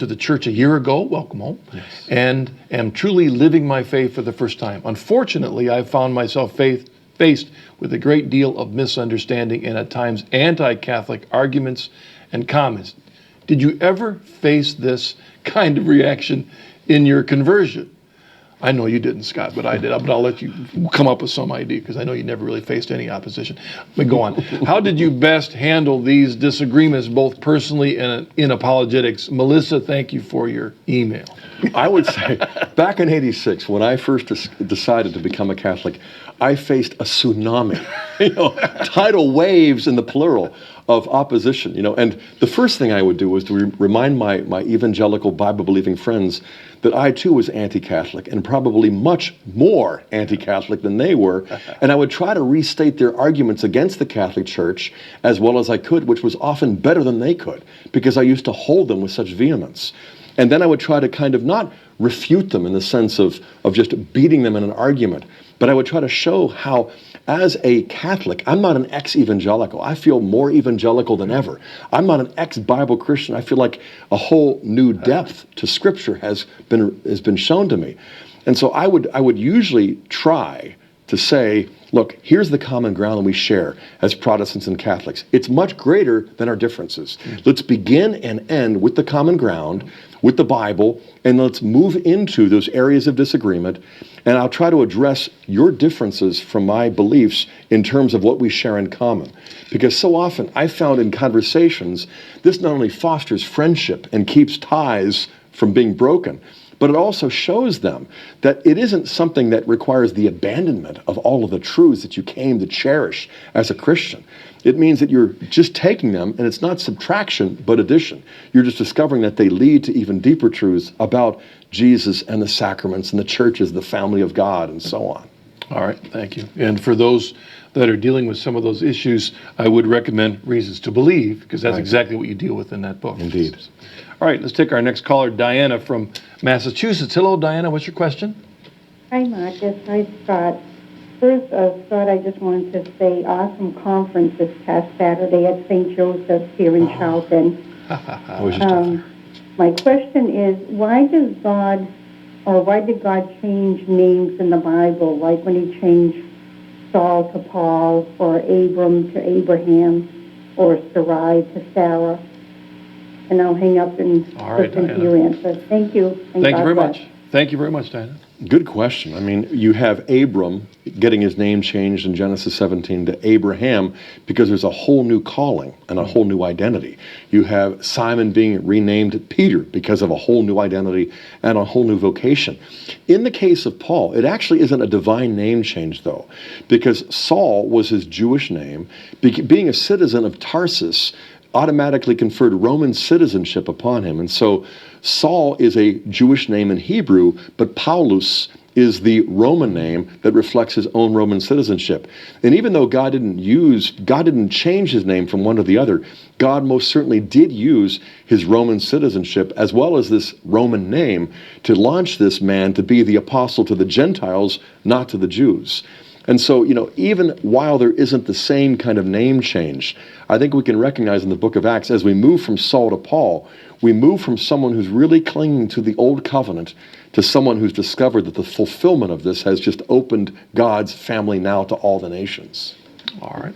to the church a year ago, welcome home, Yes. and am truly living my faith for the first time. Unfortunately, I've found myself faced with a great deal of misunderstanding and at times anti-Catholic arguments and comments. Did you ever face this kind of reaction in your conversion? I know you didn't, Scott, but I did. But I'll let you come up with some idea because I know you never really faced any opposition. But go on. How did you best handle these disagreements, both personally and in apologetics? Melissa, thank you for your email. I would say back in '86, when I first decided to become a Catholic, I faced a tsunami, tidal waves in the plural of opposition, and the first thing I would do was to remind my evangelical Bible-believing friends that I too was anti-Catholic and probably much more anti-Catholic than they were, and I would try to restate their arguments against the Catholic Church as well as I could, which was often better than they could, because I used to hold them with such vehemence. And then I would try to kind of not refute them in the sense of just beating them in an argument, but I would try to show how, as a Catholic, I'm not an ex-evangelical. I feel more evangelical than ever. I'm not an ex-Bible Christian. I feel like a whole new depth to Scripture has been shown to me. And so I would usually try to say, look, here's the common ground that we share as Protestants and Catholics. It's much greater than our differences. Let's begin and end with the common ground, with the Bible, and let's move into those areas of disagreement. And I'll try to address your differences from my beliefs in terms of what we share in common. Because so often I found in conversations, this not only fosters friendship and keeps ties from being broken, but it also shows them that it isn't something that requires the abandonment of all of the truths that you came to cherish as a Christian. It means that you're just taking them, and it's not subtraction, but addition. You're just discovering that they lead to even deeper truths about Jesus and the sacraments and the church as the family of God and so on. All right, thank you. And for those that are dealing with some of those issues, I would recommend Reasons to Believe, because that's exactly what you deal with in that book. Indeed. All right, let's take our next caller, Diana from Massachusetts. Hello, Diana. What's your question? Hi, Marcus. Hi, Scott. First, Scott, I just wanted to say awesome conference this past Saturday at St. Joseph's here in Charlton. My question is, why did God change names in the Bible, like when he changed Saul to Paul, or Abram to Abraham, or Sarai to Sarah? And I'll hang up and listen to your answer. Thank you. Thank you very much. Thank you very much, Diana. Good question. I mean, you have Abram getting his name changed in Genesis 17 to Abraham because there's a whole new calling and a whole new identity. You have Simon being renamed Peter because of a whole new identity and a whole new vocation. In the case of Paul, it actually isn't a divine name change, though, because Saul was his Jewish name. Being a citizen of Tarsus automatically conferred Roman citizenship upon him. And so Saul is a Jewish name in Hebrew, but Paulus is the Roman name that reflects his own Roman citizenship. And even though God didn't change his name from one to the other, God most certainly did use his Roman citizenship as well as this Roman name to launch this man to be the apostle to the Gentiles, not to the Jews. And so, even while there isn't the same kind of name change, I think we can recognize in the book of Acts, as we move from Saul to Paul, we move from someone who's really clinging to the old covenant to someone who's discovered that the fulfillment of this has just opened God's family now to all the nations. All right.